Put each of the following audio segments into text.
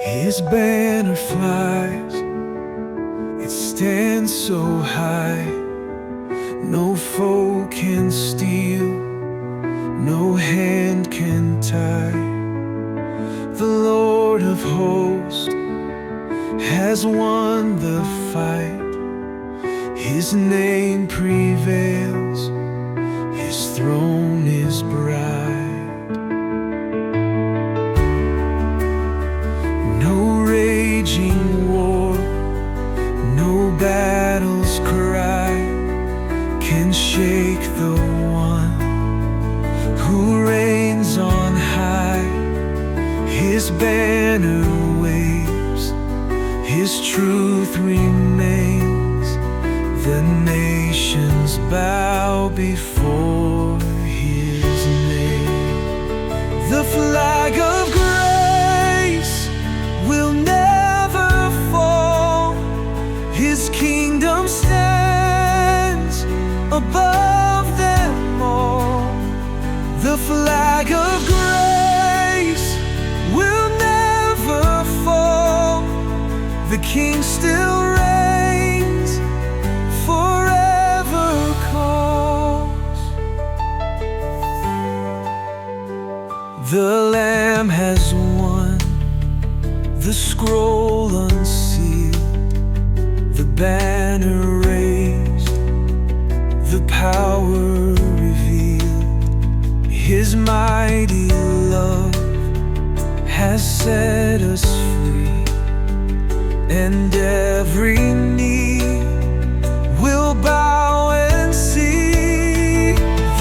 His banner flies, it stands so high. No foe can steal, no hand can tie. The Lord of hosts has won the fight. His name prevails, His throne is bright. No raging war, no battle's cry can shake the one who reigns on high. His banner waves, His truth remains. The nations bow before His name. The flag of grace will never fall. His kingdom stands above them all. The flag of grace will never fall. The King still reigns, forever calls. The Lamb has won, the scroll unsealed, the banner raised, the power revealed. His mighty love has set us free, and every knee will bow and see.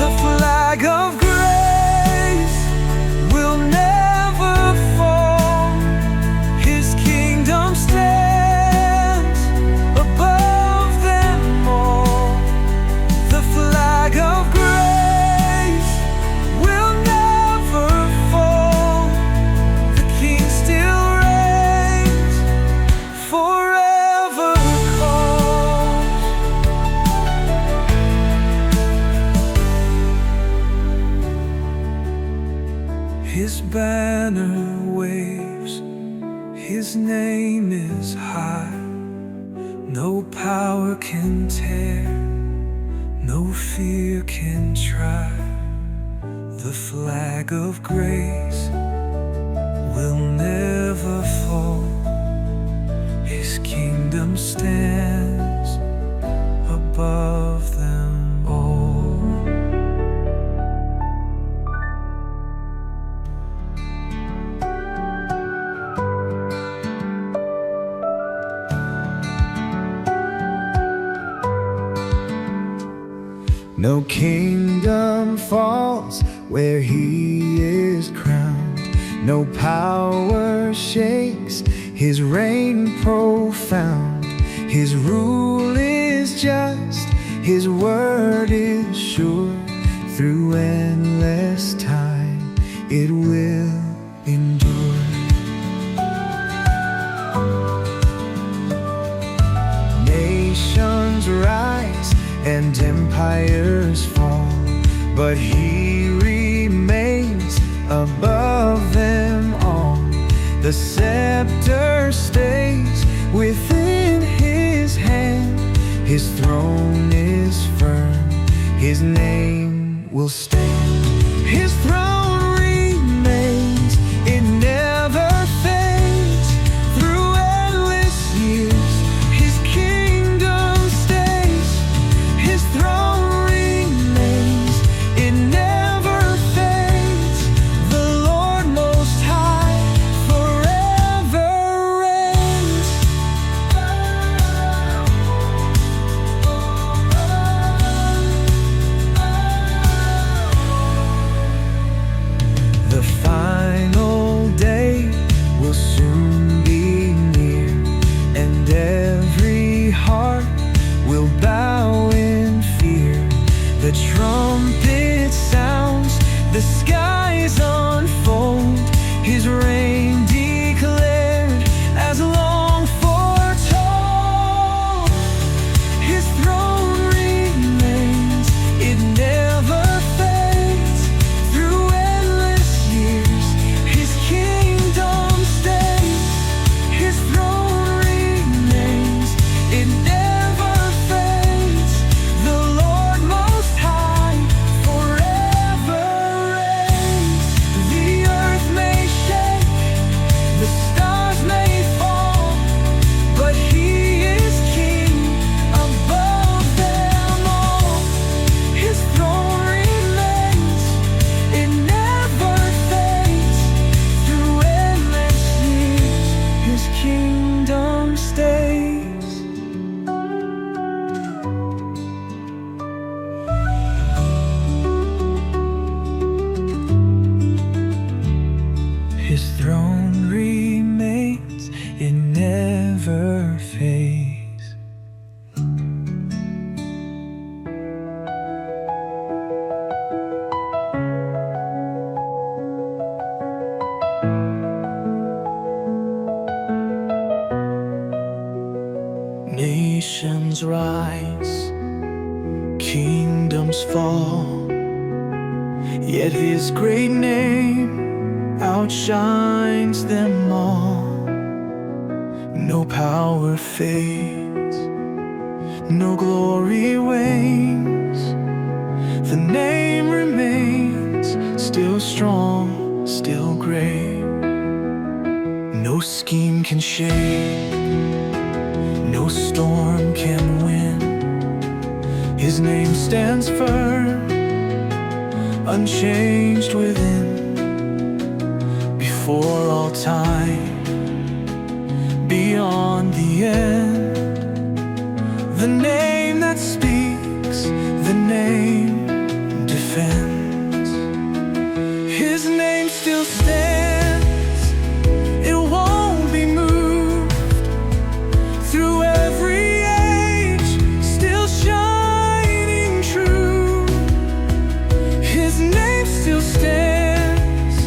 The flag of grace will never fall. His kingdom stands above them all. The flag of grace will never fall. The King still reigns, forever calls. His banner waves, His name is high. No power can tear, no fear can try. The flag of grace will never fall. His kingdom stands above them all. No kingdom falls where He is crowned. No power shakes His reign profound. His rule is just, His word is sure. Through endless time it will endure. Nations rise and empires fall, but He remains above them all. The scepter stays within His hand. His throne is firm, His name will stand. His throne remains, it never fades. Through endless years His kingdom stays. His throne remains, it never fades. The Lord Most High forever reigns. Yet his great name outshines them all. No power fades, no glory wanes. The name remains still strong, still great. No scheme can shake, no storm can win. His name stands firm, unchanged within. Before all time, beyond the end. The name that speaks, the name defends. His name still stands, it won't be moved. Through every age, still shining true. His name still stands,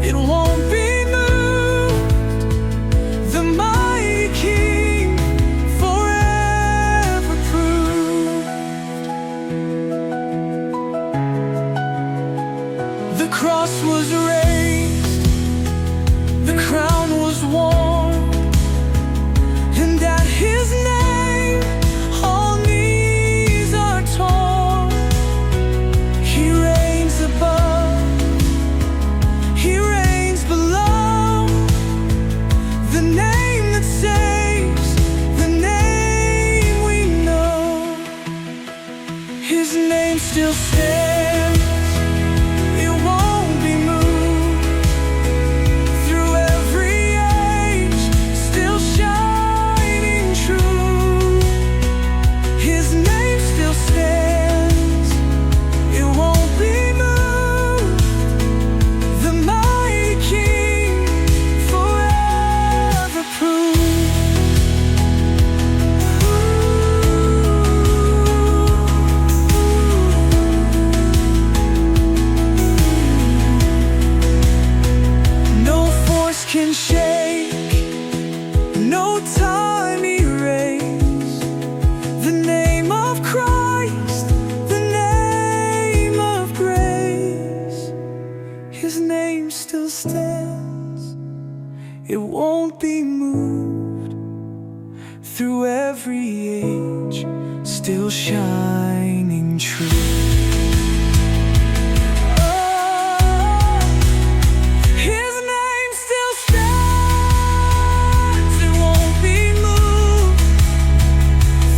it won't be moved. The mighty King, forever proved. The cross was raised, the crown was worn, and at his name all knees are torn. He reigns above, he reigns below. The name that saves, the name we know. His name still stands, it won't be moved. Through every age, still shining true. His name still stands, it won't be moved. The mighty King, forever proved. No force can shake, no time erase. The name of Christ, the name of grace. His name still stands, it won't be moved. Through every age, still shining true. His name still stands, it won't be moved.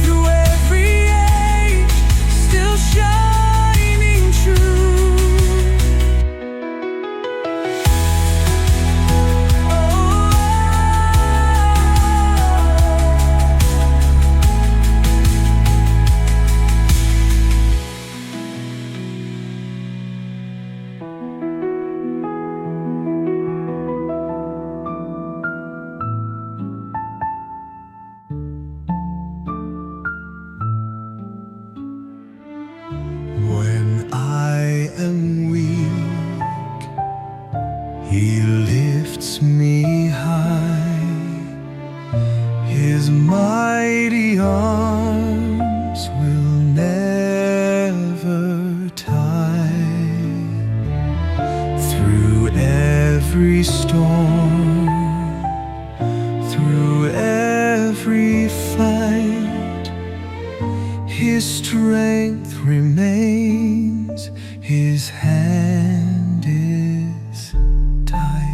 Through every age, still shining true. When I am weak, he lifts me high. His mighty arms will never tire. Through every storm, through every fight, his strength remains, his hand is tight.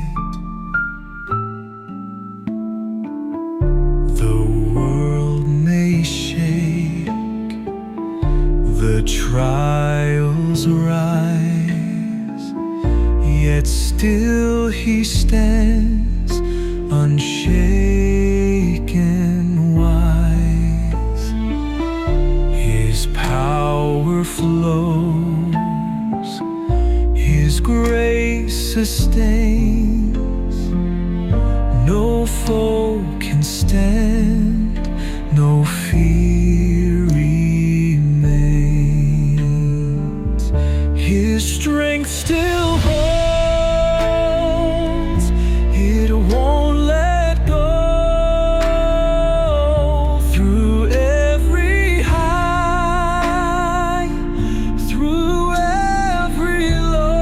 The world may shake, the trials rise, yet still he stands unshaken, wise. His power flows, his grace sustains. No foe can stand, no fear remains. His strength still holds, it won't let go. Through every high, through every low,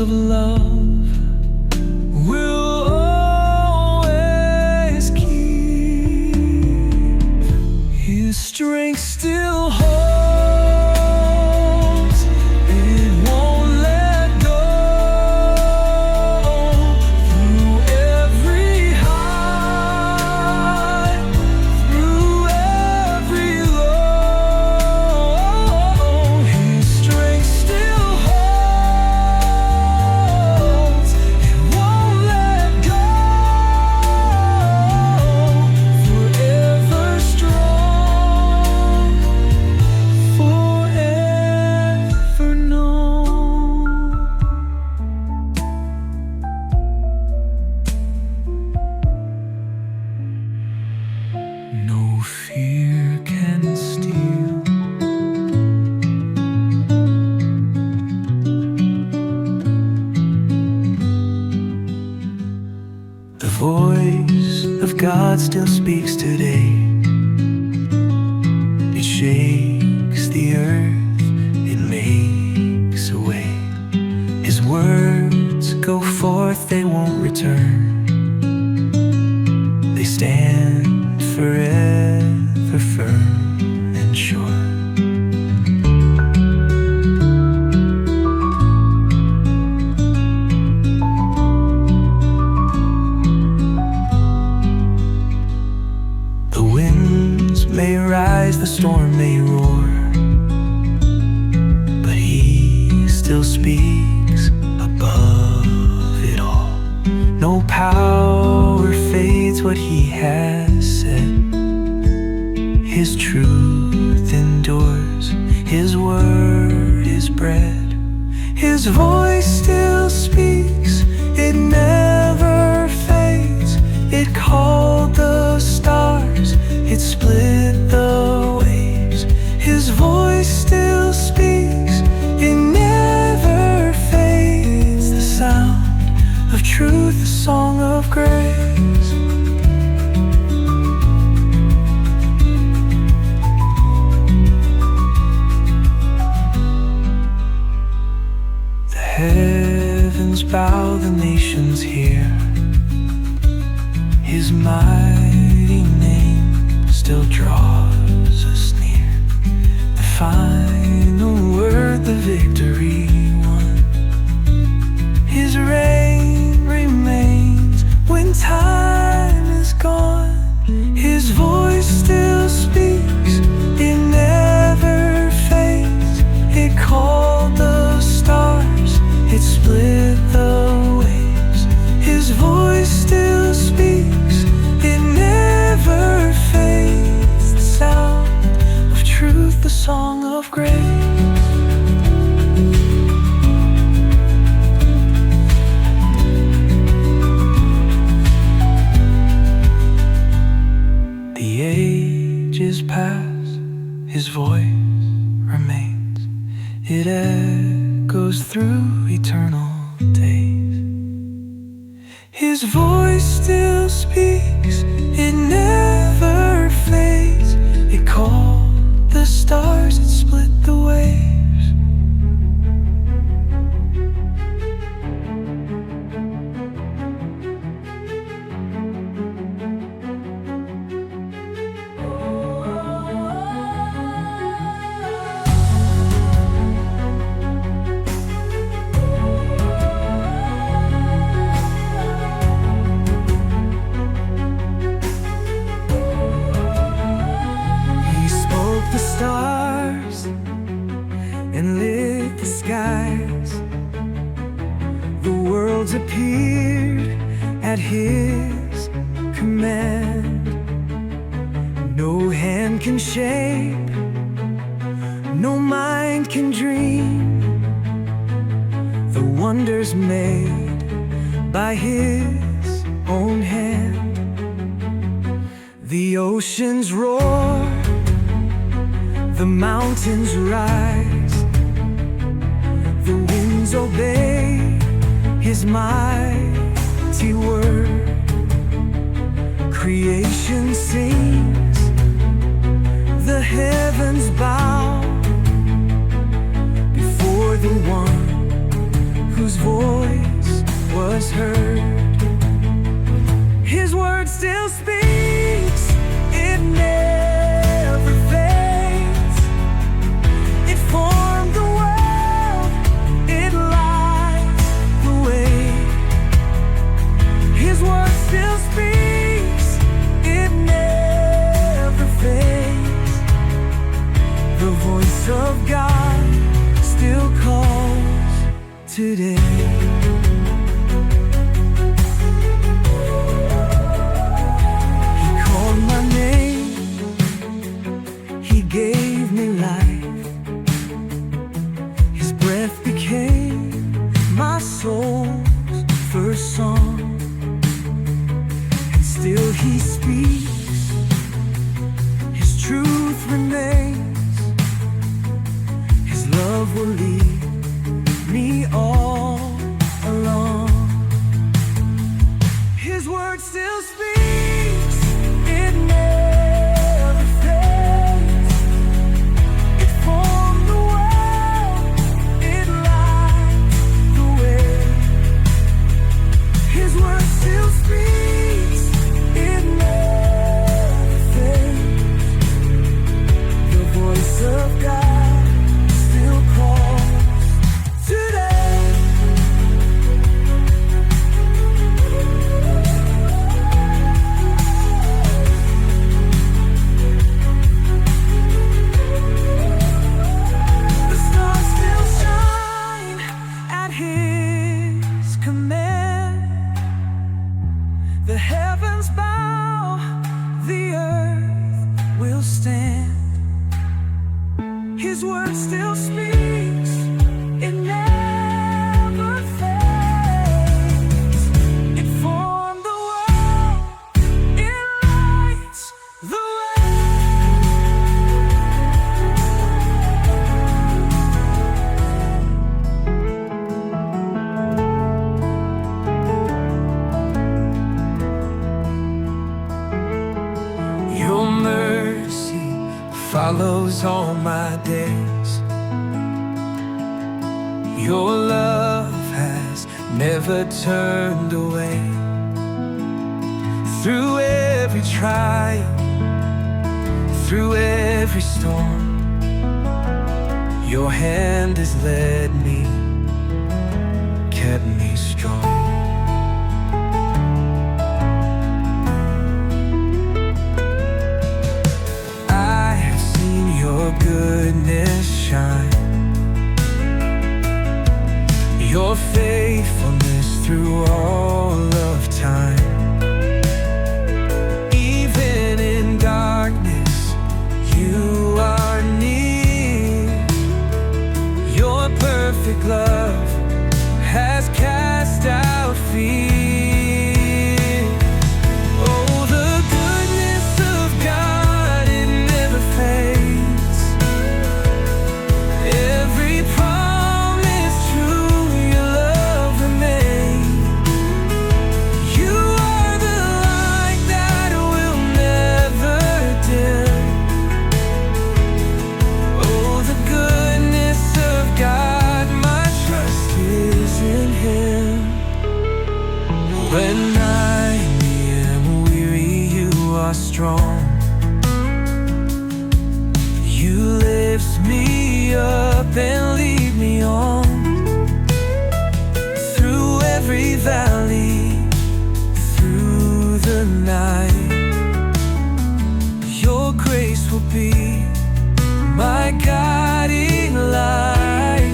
of love will always keep. His strength still holds, it won't let go. Through every high, through every low, His strength still holds, it won't let go. Forever strong, forever known. No fear can steal the voice of God still speaks today. It shakes the earth, it makes a way. His words go forth, they won't return. They stand forever firm and sure. The winds may rise, the storm may roar, but He still speaks above it all. No power fades what He has said. His truth endures, His word is bread. His voice still speaks, it never fades. It called the stars, it split the waves. His voice still speaks, it never fades. The sound of truth, the song of grace. The heavens bow, the nations hear. His mighty name still draws us near. The final word, the victory won. His reign remains when time is gone. His voice still speaks, it never fades. It called the stars, it split the waves. His voice still speaks, it never fades. The sound of truth, the song of grace. The ages pass, His voice remains. It echoes through eternal days. His voice still speaks, it never fades. It called the stars, it split the waves. He spoke the stars and lit the skies. The worlds appeared at His command. No hand can shape, no mind can dream the wonders made by His own hand. The oceans roar, the mountains rise, the winds obey His mighty word. Creation sings, the heavens bow before the one whose voice today. He called my name, He gave me life. His breath became my soul's first song. And still He speaks, His truth remains. His love will lead me all along. His word still speaks, it never fades. It formed the world, it lights the way. His word still speaks, it never fades. The voice of God still calls today. The stars still shine at His command. The heavens bow, the earth will stand. His word still speaks, it never fades. It formed the world, it lights the way. Your mercy follows all my days. Your love has never turned away. Through every trial, through every storm, Your hand has led me, kept me strong. I have seen Your goodness shine, Your faithfulness through all of time. Even in darkness, You are near. Your perfect love has cast out fear. Oh, the goodness of God, it never fades. Every promise true, Your love remains. You are the light that will never dim. Oh, the goodness of God, my trust is in Him. When I am weary, You are strong. You lift me up and lead me on. Through every valley, through the night, Your grace will be my guiding light.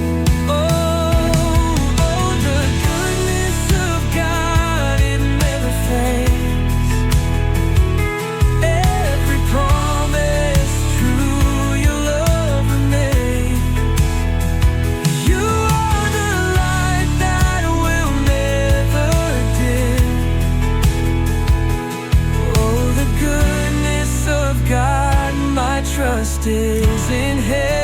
Oh, the goodness of God, it never fades. Every promise true, Your love remains. You are the light that will never dim. Oh, the goodness of God, my trust is in Him.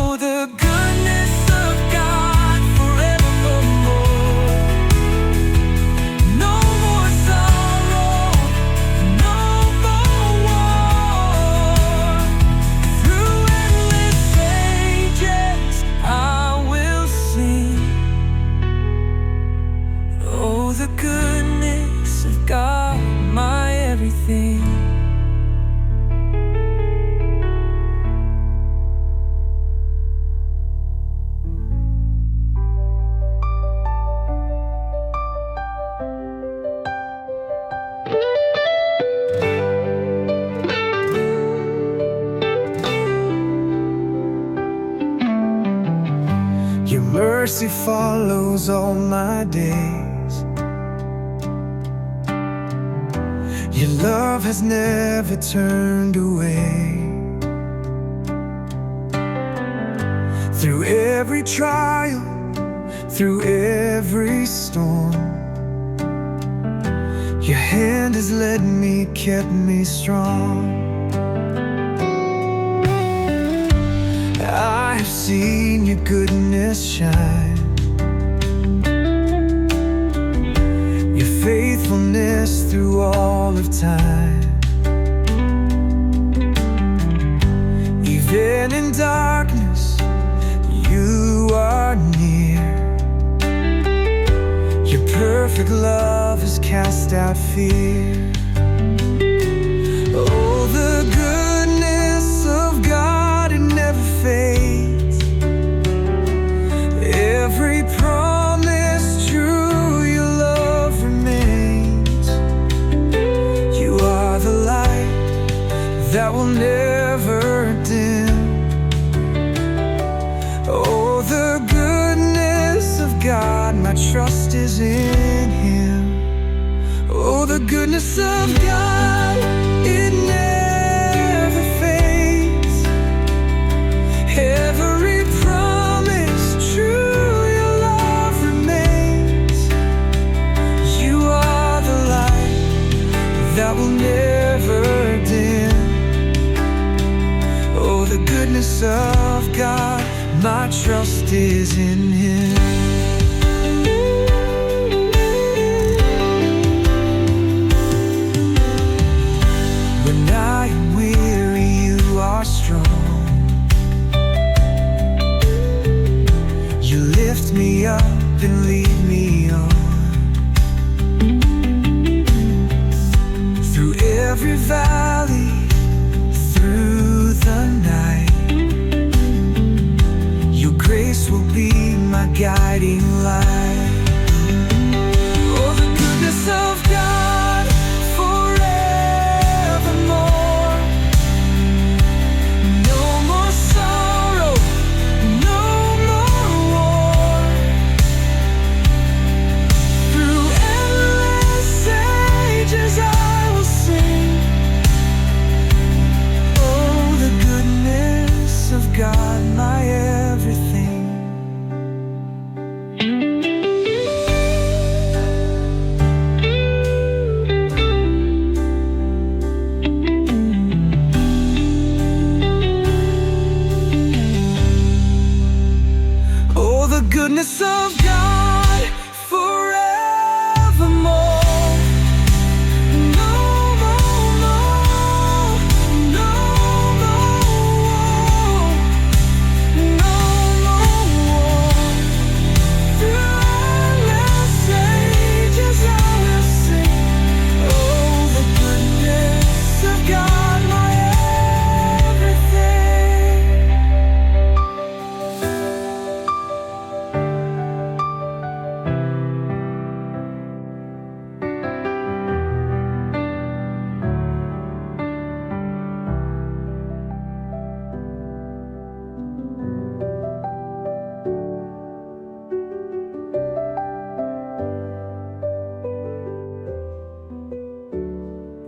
Oh, the goodness of God forevermore. No more sorrow, no more war. Through endless mercy follows all my days. Your love has never turned away. Through every trial, through every storm, your hand has led me, kept me strong. I have seen your goodness shine, your faithfulness through all of time. Even in darkness, you are near. Your perfect love has cast out fear. Oh, the goodness of God, it never fades. Every promise true, your love remains. You are the light that will never dim. Oh, the goodness of God, my trust is in Him. Oh, the goodness of God, it never fades. Every promise true, your love remains. You are the light that will never dim. Oh, the goodness of God, my trust is in Him. When I am weary, you are strong. You lift me up and lead me on. Through every valley, through the night, grace will be my guiding light. Oh, the goodness of God forevermore. No more sorrow, no more war. Through endless ages I will sing. Oh, the goodness of God, my everything. Goodness of God forevermore. No more, no, no more, no more. Through endless ages I will sing. Oh, the goodness of God, my everything.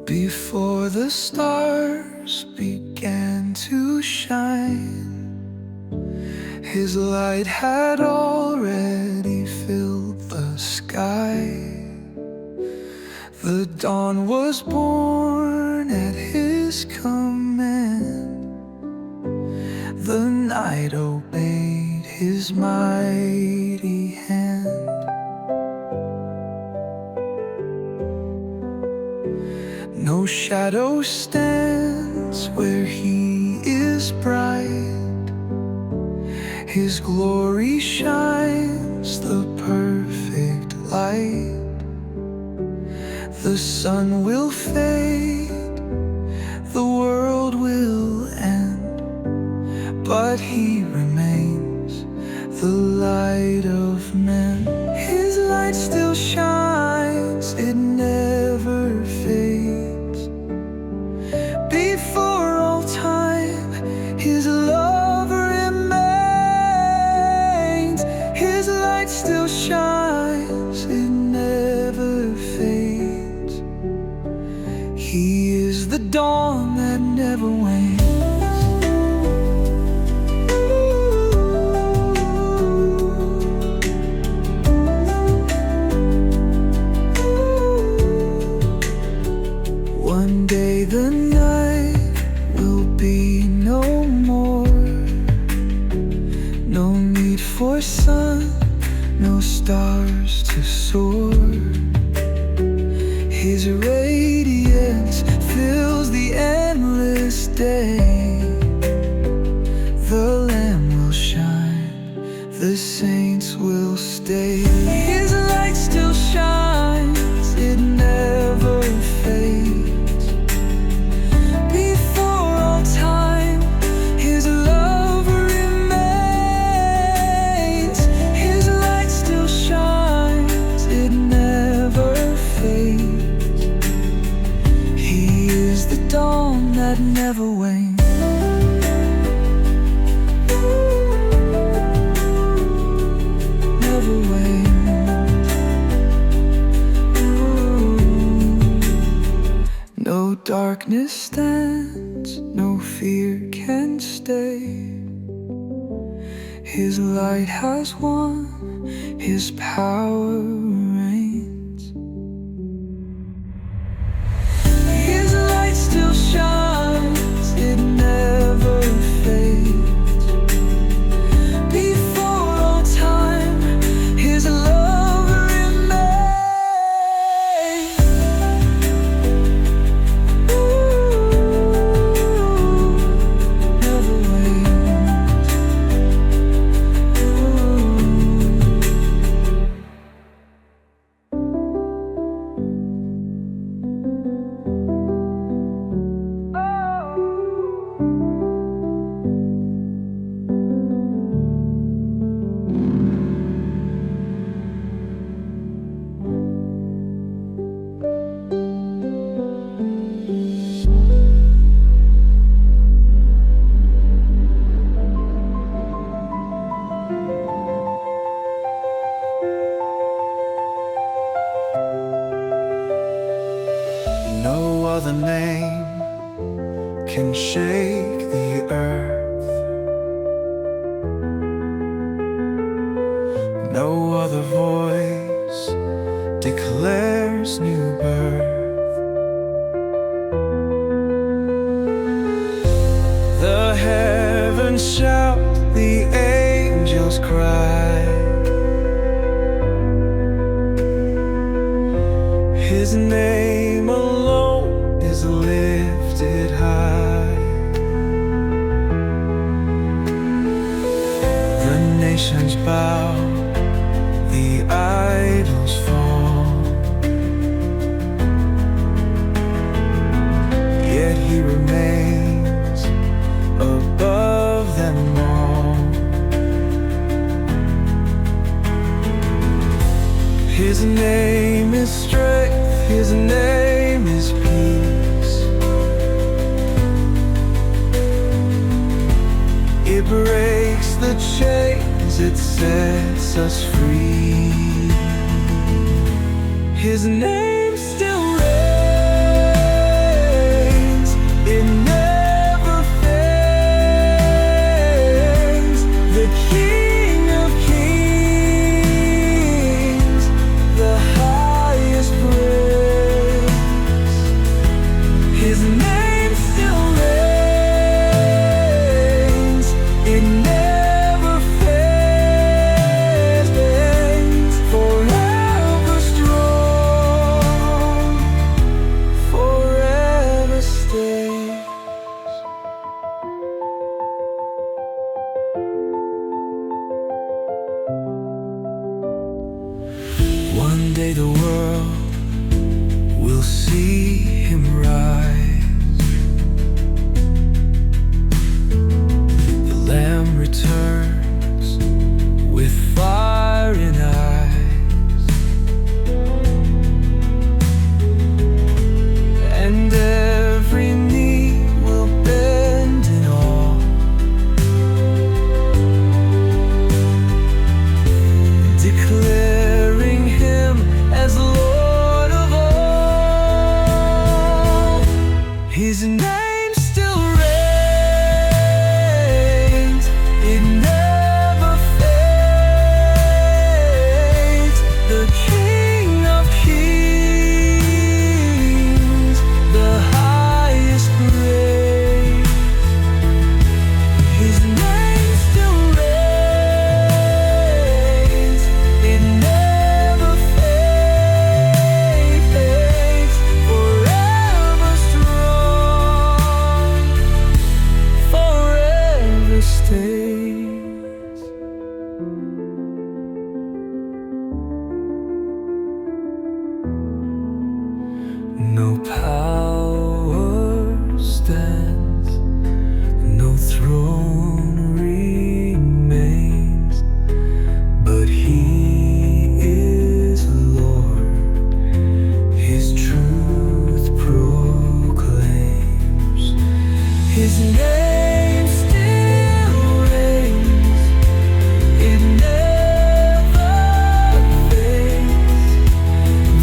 Before the stars began to shine, His light had already filled the sky. The dawn was born at His command. The night obeyed His mighty hand. No shadow stands where He is bright. His glory shines the perfect light. The sun will fade, the world will end, but He remains the light of men. His light still shines, it never fades. Before all time, His love remains. His soar. His radiance fills the endless day. The Lamb will shine, the saints will stay. His light still shines, it never fades. Before all time, His love remains. His light still shines, it never fades. He is the dawn that never wanes. No darkness stands, no fear can stay. His light has won, His power reigns. His light still shines, it never fades. Before all time, His love remains. Never wanes. No other name can shake the earth. No other voice declares new birth. The heavens shout, the angels cry. His name alone is lifted high. The nations bow, the idols fall, yet He remains above them all. His name is strength, His name is peace. It breaks the chains, it sets us free. His name still reigns, it never fades. The King of Kings, the highest praise. His name still reigns, it never fades. Forever strong, forever stays. One day the world will see Him rise. The Lamb returns with fire in eyes, and every knee will bend in awe. Declaring Him as Lord of all. stays. No power stands, no throne remains, but He is Lord, His truth proclaims. His name still reigns, it never fades.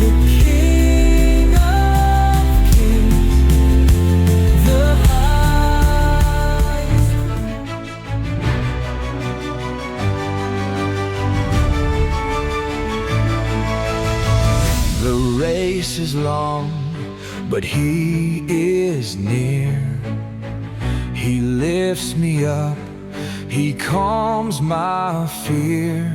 The King of Kings, the highest. The race is long, but He is near. He lifts me up, He calms my fear.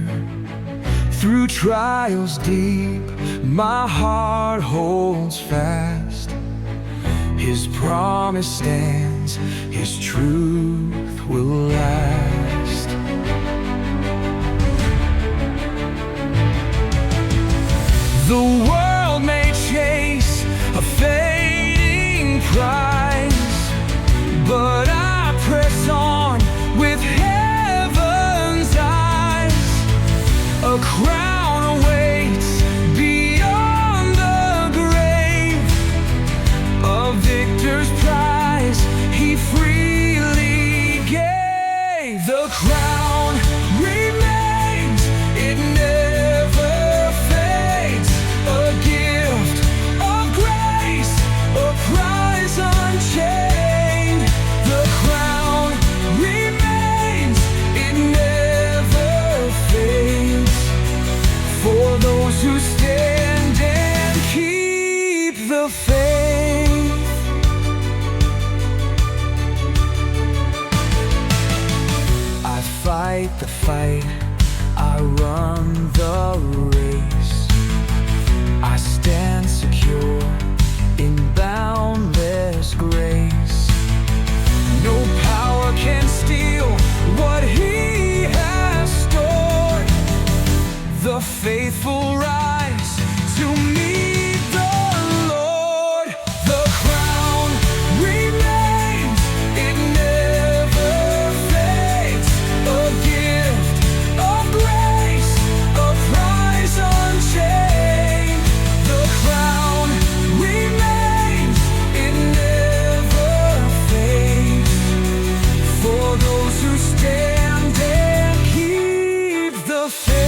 Through trials deep, my heart holds fast. His promise stands, His truth will last. The world may chase a fading prize, but I press on with heaven's eyes. A crown awaits beyond the grave, a victor's prize He freely gave. The crown remains, it never fades. A gift of grace, a prize unchained. The crown remains, it never fades. For those who stand and keep the faith. I fight the fight, I run the race. I stand secure in boundless grace. No power can steal what He has stored. The faithful rise to meet the Lord. The crown remains, it never fades. A gift of grace, a prize unchained. The crown remains, it never fades. For those who stand and keep the faith.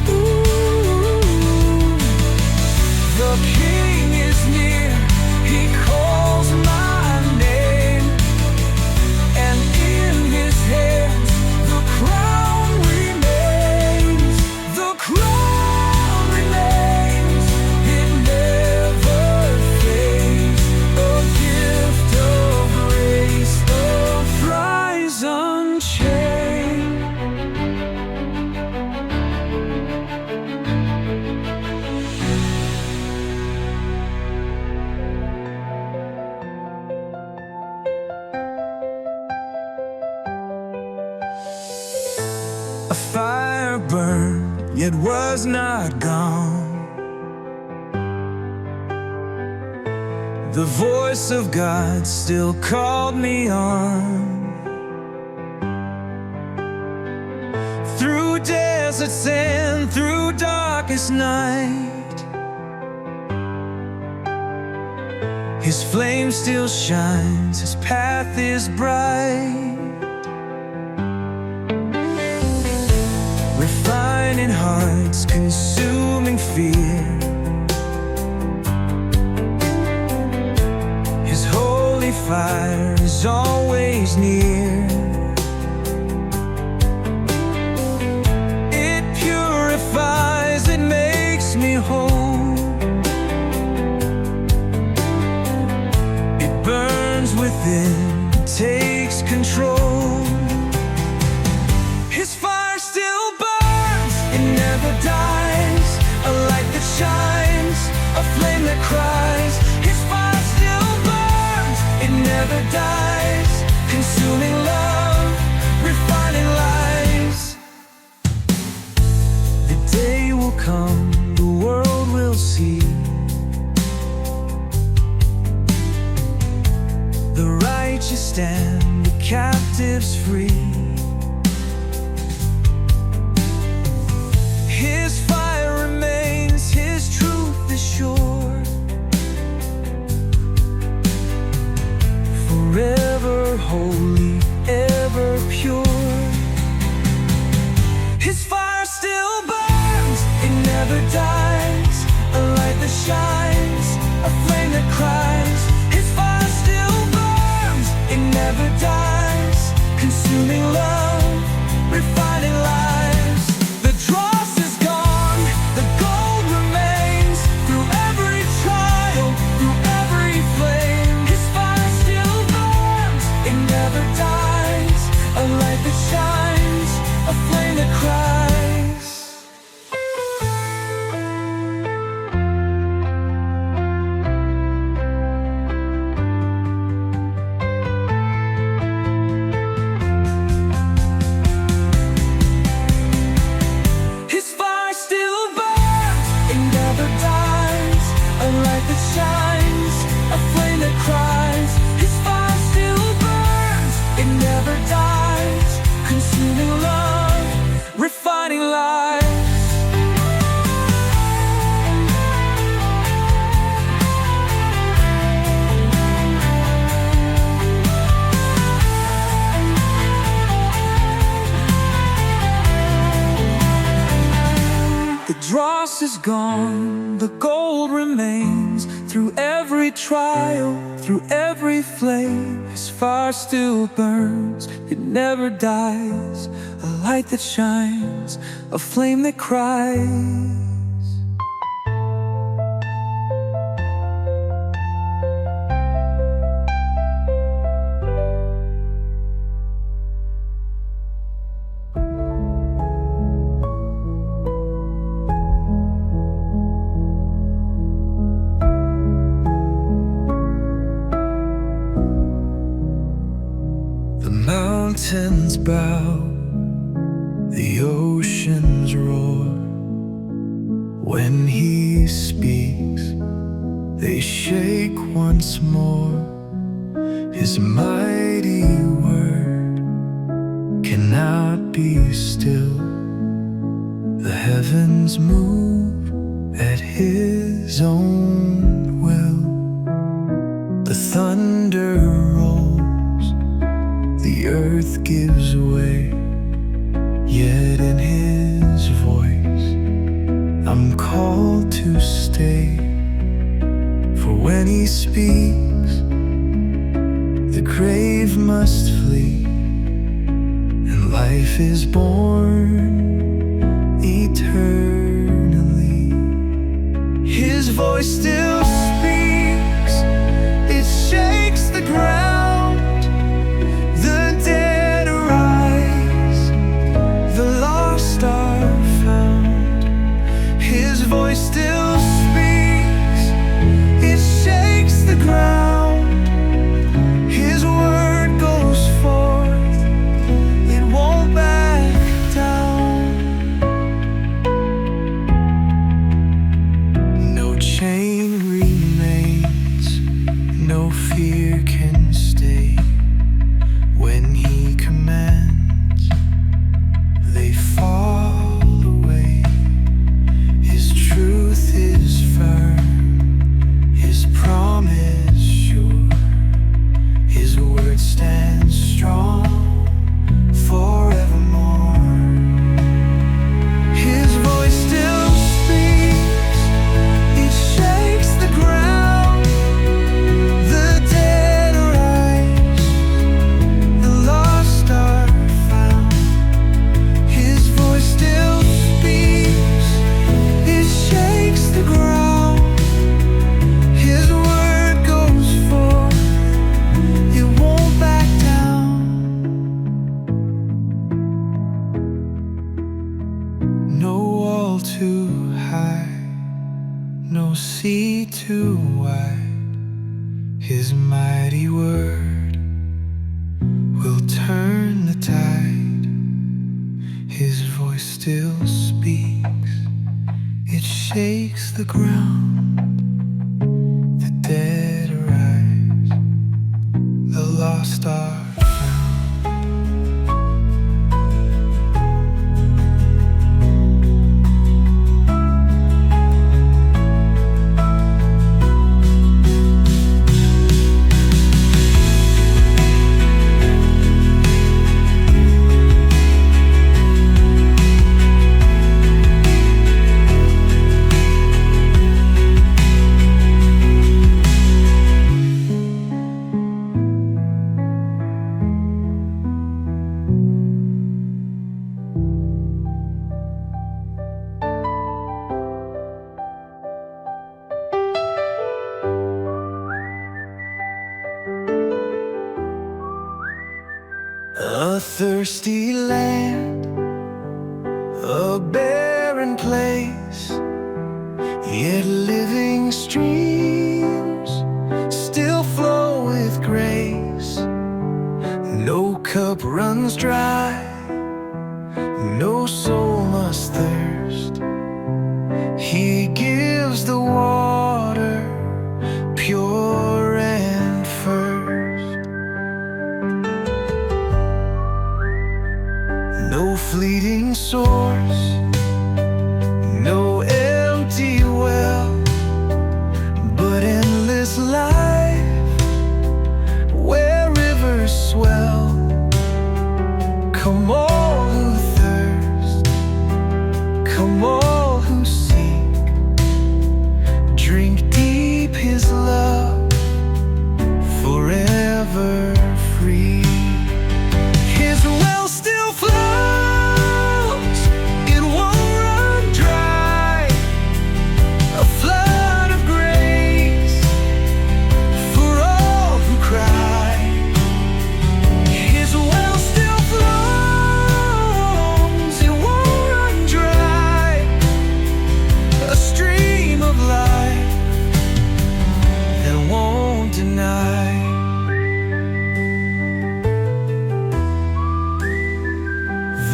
Ooh, the King is near, He calls my name, and in His hands the crown remains. The crown remains, it never fades. A gift of grace, a prize unchained. A fire burned, yet was not gone. The voice of God still called me on. Through deserts and through darkest night, His flame still shines, His path is bright. Refining hearts, consuming fear. His holy fire is always near. It purifies, it makes me whole. It burns within, takes control. His fire still burns, it never dies. A light that shines, a flame that cries. His fire still burns, it never dies. consuming love, refining lies. The day will come, the world will see the righteous stand, the captives free. His fire remains, His truth is sure, forever holy, ever pure. His fire still burns, it never dies, a light that shines, a flame that cries. His fire still burns, it never dies, consuming love, refining lives. The dross is gone, the gold remains, through every trial, through every flame. His fire still burns, it never dies, a light that shines, a flame that cries. His fire still burns, it never dies, a light that shines, a flame that cries. His fire still burns, it never dies, consuming love, refining lives. The dross is gone, the gold remains, through every trial, through every flame. His fire still burns, it never dies, a light that shines, a flame that cries. The mountains bow, the oceans roar. When He speaks, they shake once more. His mighty word cannot be still. The heavens move at His own will. The thunder rolls, the earth gives way, yet in His voice I'm called to stay. For when He speaks, the grave must flee, and life is born eternally. His voice still speaks, it shakes the ground. The dead arise, the lost are found. His voice still speaks, it shakes the ground. His word goes forth, it won't back down. No chain remains, no fear can stay. When He commands, they fall away. His truth is firm, His promise sure. His word stands strong forevermore. His voice still speaks, it shakes the ground. The dead arise, the lost are found. His voice still speaks, it shakes the ground. His word goes forth, it won't back down. No wall too high, no sea too wide. His mighty word the ground, the dead arise, the lost are a thirsty land, a barren place, yet living streams still flow with grace. No cup runs dry, no soul must thirst. He gives the water pure and first. No fleeting source, no empty well, but endless life where rivers swell. Come all who thirst, come all who seek, drink deep His love, forever free. His well still flows, it won't run dry, a flood of grace for all who cry. His well still flows, it won't run dry, a stream of life that won't deny.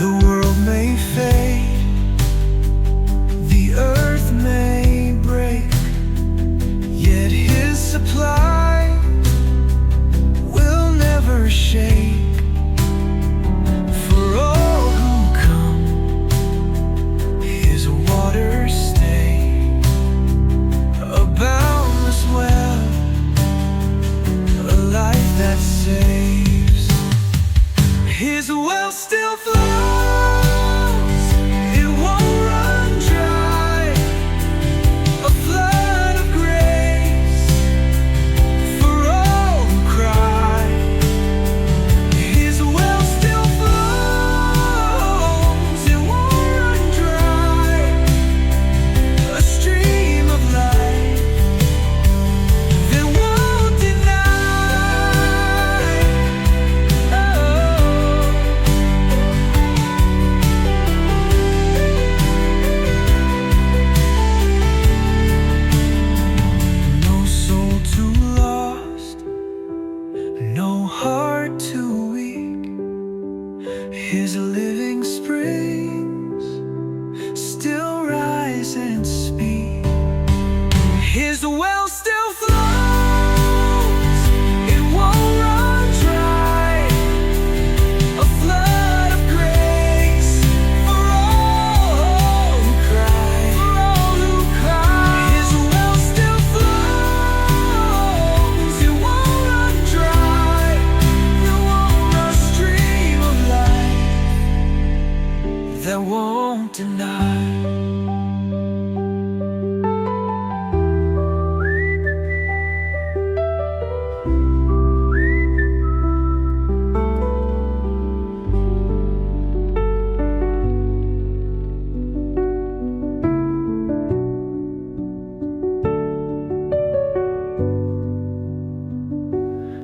The world may fade, the earth may break, yet His supply will never shake. For all who come, His waters stay, a boundless well, a life that saves. His well still flows, it won't run dry, a flood of grace for all who cry. His well still flows, it won't run dry, a stream of life that won't deny. No soul too lost, no heart too weak. His living springs still rise and speak. His well still flows, it won't run dry, a flood of grace for all who cry. His well still flows, it won't run dry, a stream of life that won't deny.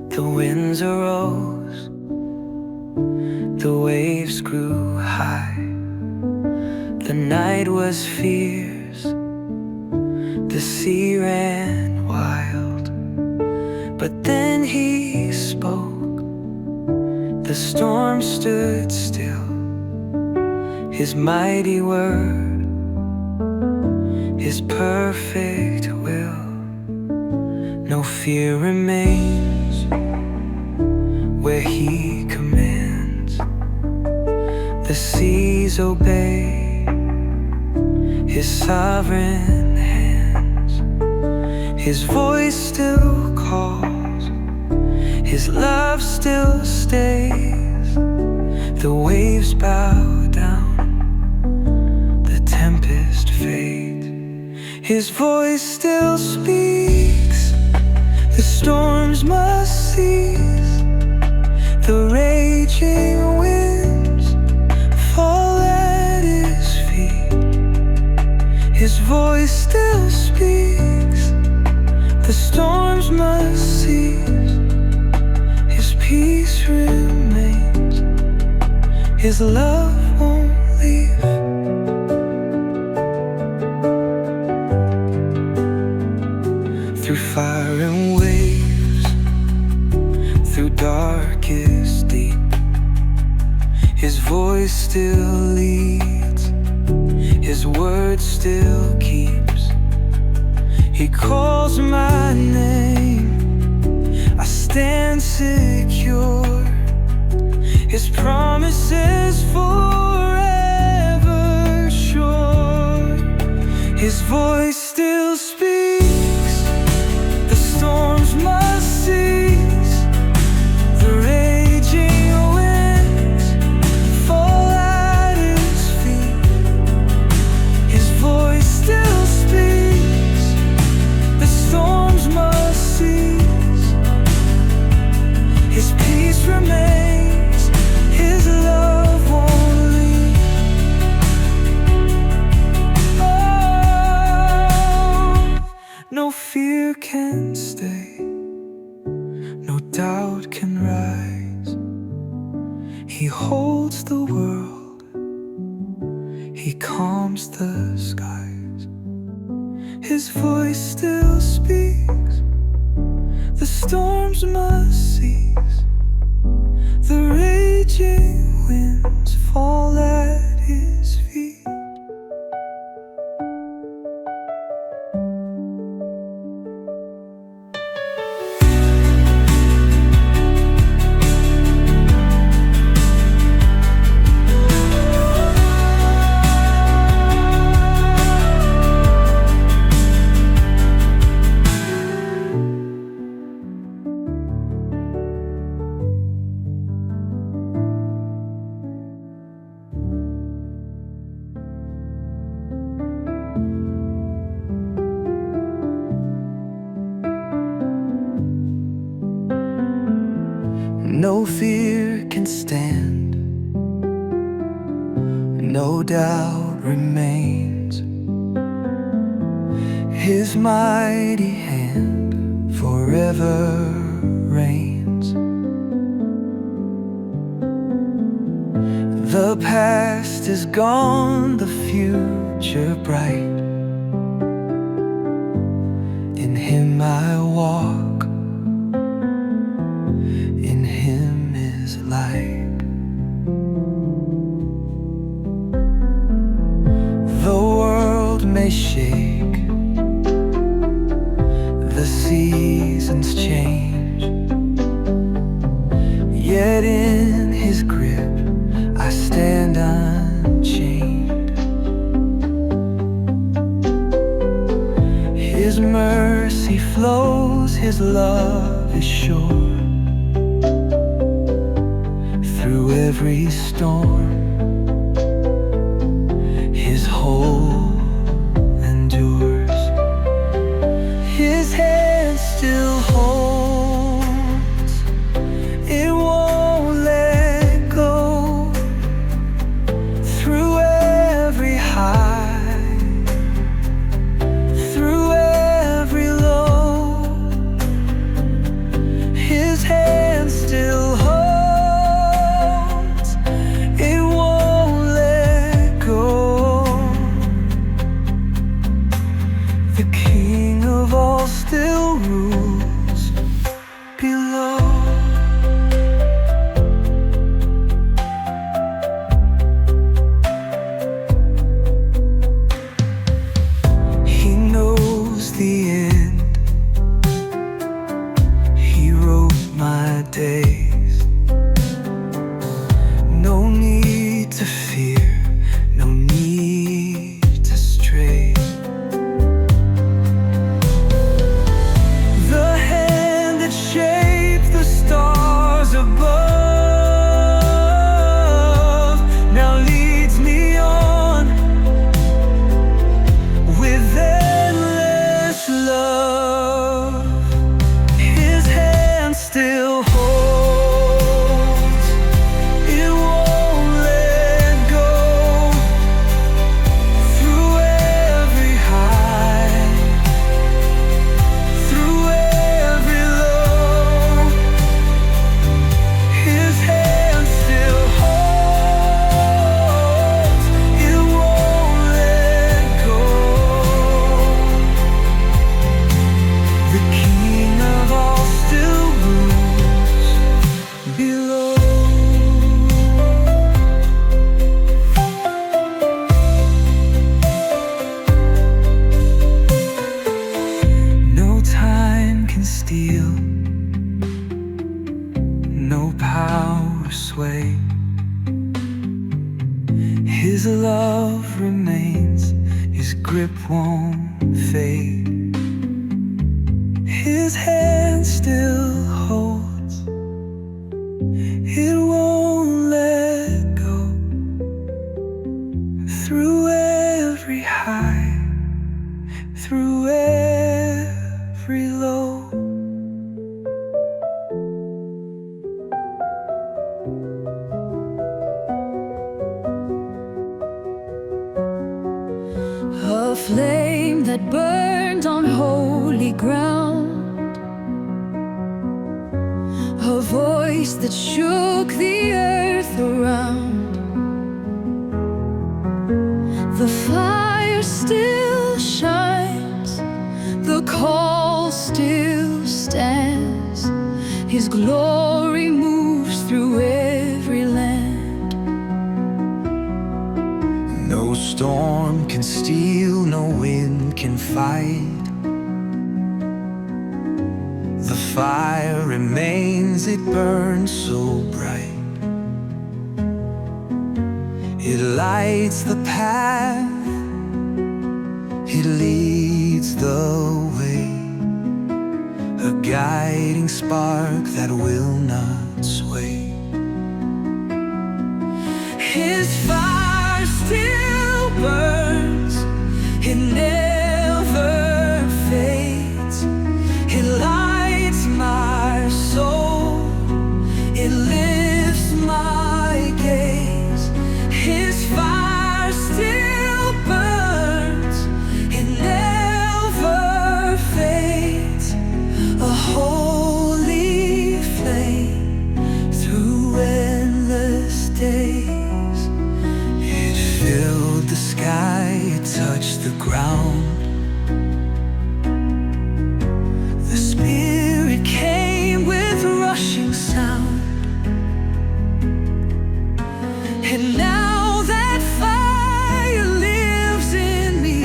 The winds arose, the waves grew high, the night was fierce, the sea ran wild. But then He spoke, the storm stood still. His mighty word, His perfect will. No fear remains where He commands. The seas obey His sovereign hands. His voice still calls, His love still stays. The waves bow down, the tempest fades. His voice still speaks, the storms must cease. The raging winds fall at His feet. His voice still speaks, the storms must cease. His peace remains, His love won't leave. Through fire and waves, through darkest deep, His voice still leads, His word still keeps. He calls my name, I stand secure. His promises forever sure. His voice still speaks, the storms must cease. The raging winds fall at His feet. His voice still speaks, the storms must cease. His peace remains, His love won't leave. Oh, no fear can stay, no doubt can rise. He holds the world, He calms the skies. His voice still speaks, the storms must cease. The raging winds fall at His feet. No fear can stand, no doubt remains. His mighty hand forever reigns. The past is gone, the future bright. In Him I walk, in Him is light. The world may shake, the seasons change, yet in His grip I stand unchained. His mercy flows, His love is sure. Through every storm, His hold endures. His hand still holds, it won't let go. Through every high, through every low, His hand still holds, it won't power sway. His love remains, His grip won't fade. His hand still holds, it won't let go. Through every high, through every low. A flame that burned on holy ground, a voice that shook the earth around. The fire still shines, the call still stands. His glory moves through every land. No storm can steal, no wind can fight. The fire remains, it burns so bright. It lights the path, it leads the way, a guiding spark that will not sway. His fire still burns, it never fades. It lights my soul, it lifts my gaze. His fire still burns, it never fades. A holy flame through endless days. It filled the sky, it touched the ground. The Spirit came with rushing sound. And now that fire lives in me,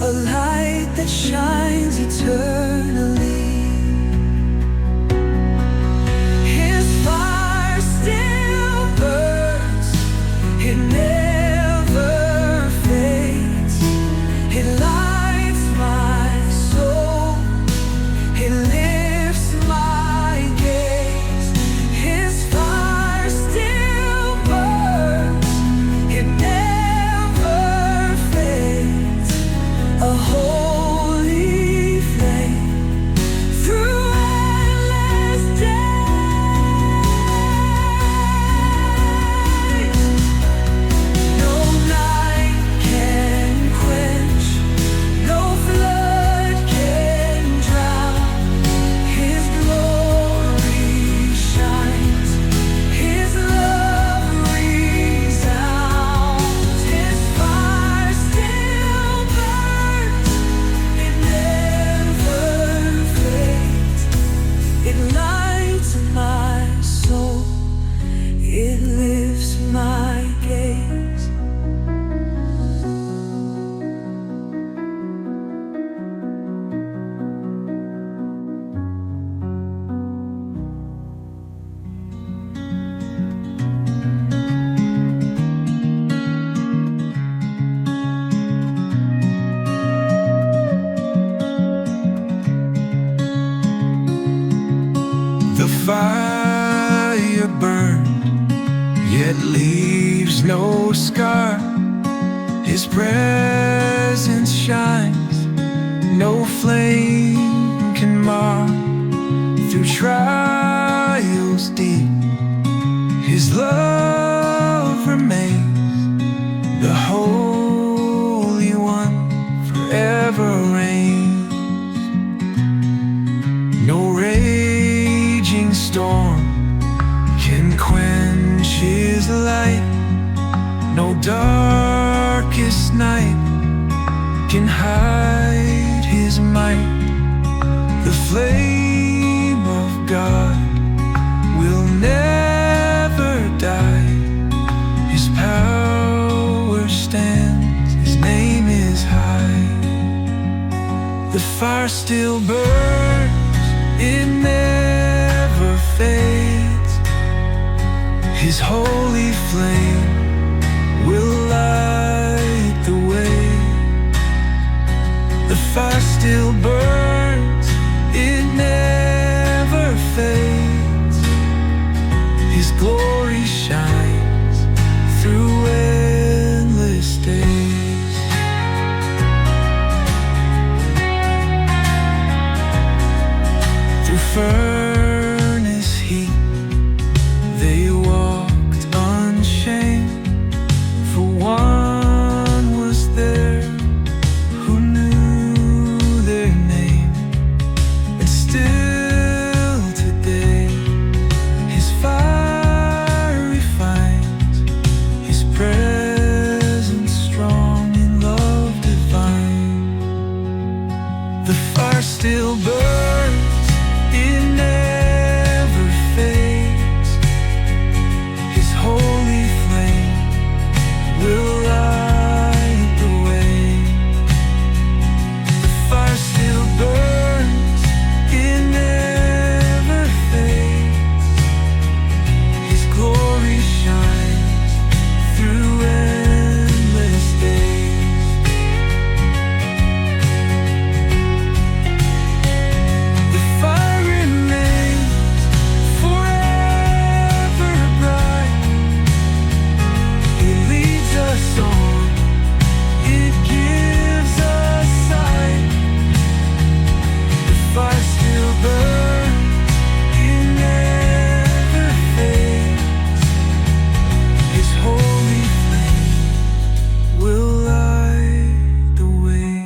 a light that shines eternally. His fire still burns, it never fades. It lights my soul, it lifts my gaze. His fire still burns, it never fades. A holy flame through endless days. No night can quench, no flood can drown. His glory shines, His love resounds. His fire still burns, it never fades. It lights my soul, it lifts my gaze. The fire burned, yet leaves no scar. His presence shines, no flame can mar. Through trials deep, His love remains. The Holy One forever reigns. No raging storm can quench His light. No darkest night can hide His might. The flame of God will never die. His power stands, His name is high. The fire still burns, it His holy flame will light the way. The fire still burns, it never fades. His glory shines through endless days. Through furnace heat they walked unshamed, for one was there who knew their name. And still today his fire refines, his presence strong in love divine. The fire still burns, it never fades. His holy flame will light the way. The fire still burns, it never fades. His glory shines through endless days. The fire remains forever bright. It leads us on, it gives us sight. The fire still burns, it never fades. His holy flame will light the way.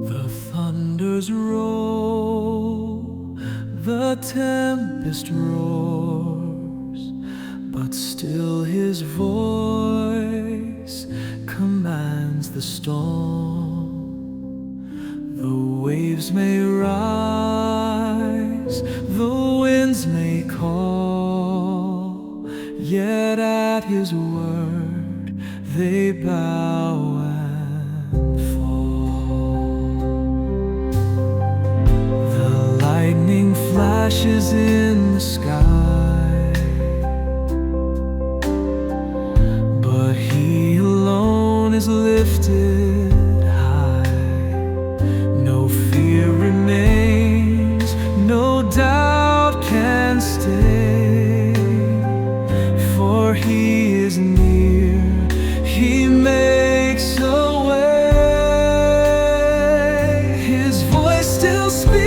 The thunders roll, the tempest roars, but still his voice commands the storm. The waves may rise, the winds may call, yet at his word they bow and fall. The lightning flashes in the sky, but he alone is lifted high. No fear remains, no doubt can stay, for he is near, he makes a way. His voice still speaks,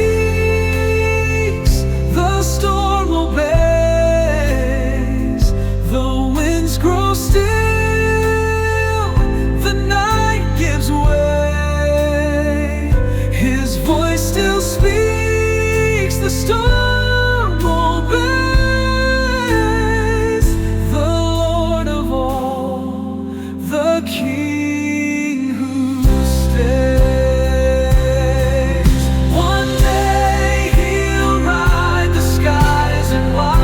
the storm obeys, the winds grow still, the night gives way. His voice still speaks, the storm obeys. The Lord of all, the King who stays. One day he'll ride the skies in white,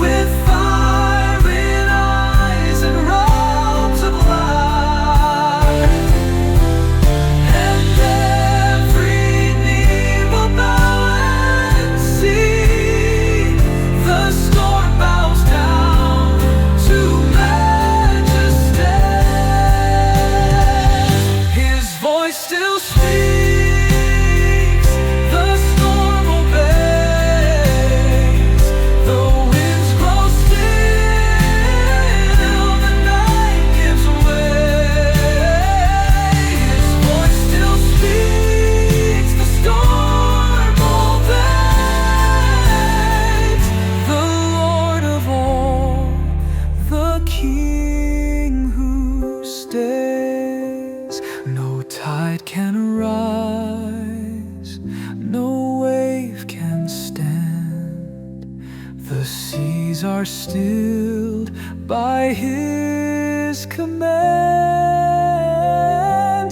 with fire in eyes and robes of light. And every knee will bow and see, the storm bows down to majesty. His voice still speaks, the storm obeys, the winds grow still, the night gives way. His voice still speaks, the storm obeys. The Lord of all, the King who stays. No tide can rise, no wave can stand. The seas are stilled by his command.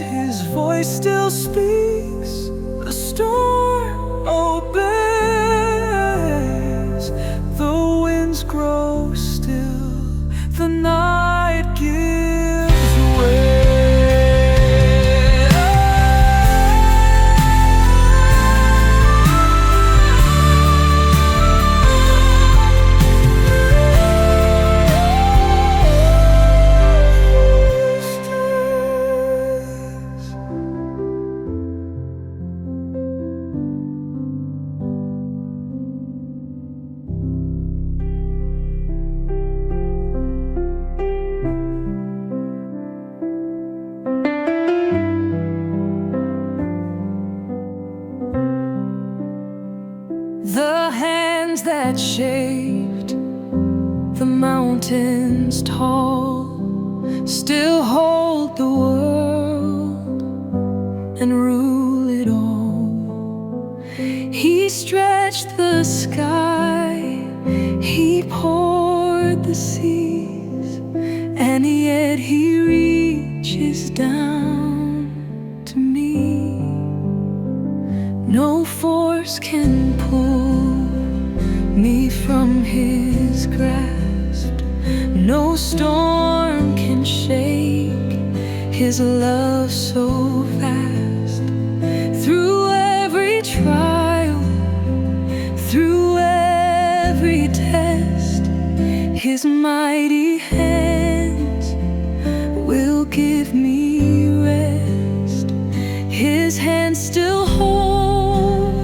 His voice still speaks, the storm obeys. that shaped the mountains tall still hold the world and rule it all. He stretched the sky, he poured the seas, and yet he reaches down to me. No force can pull me from his grasp, no storm can shake his love so vast. Through every trial, through every test, his mighty hands will give me rest. His hands still hold,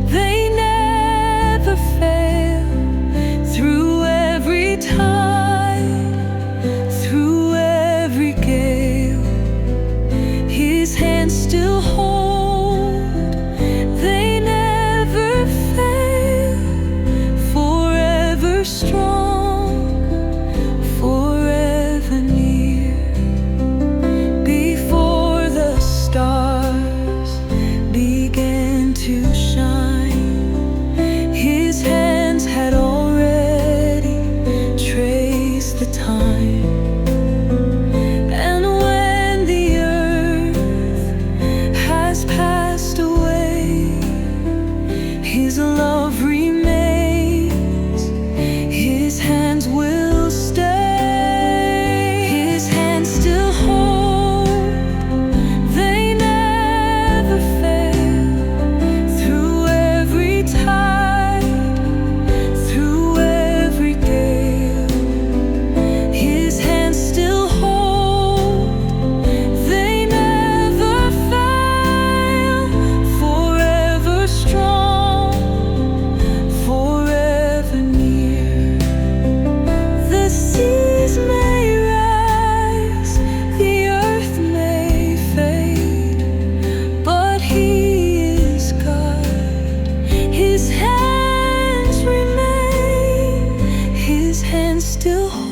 they never fail. Through every tide, through every gale, his hands still hold, they never fail. Forever strong, forever near. Before the stars began to shine, his hands had already traced the time. And when the earth has passed away, his love remains, his hands will stay. His hands still hold, they never fail. Through every tide, through every gale, his hands still hold, they never fail. Forever strong, forever near. The seas may rise, the earth may fade, but he is God. His hands remain, his hands still hold.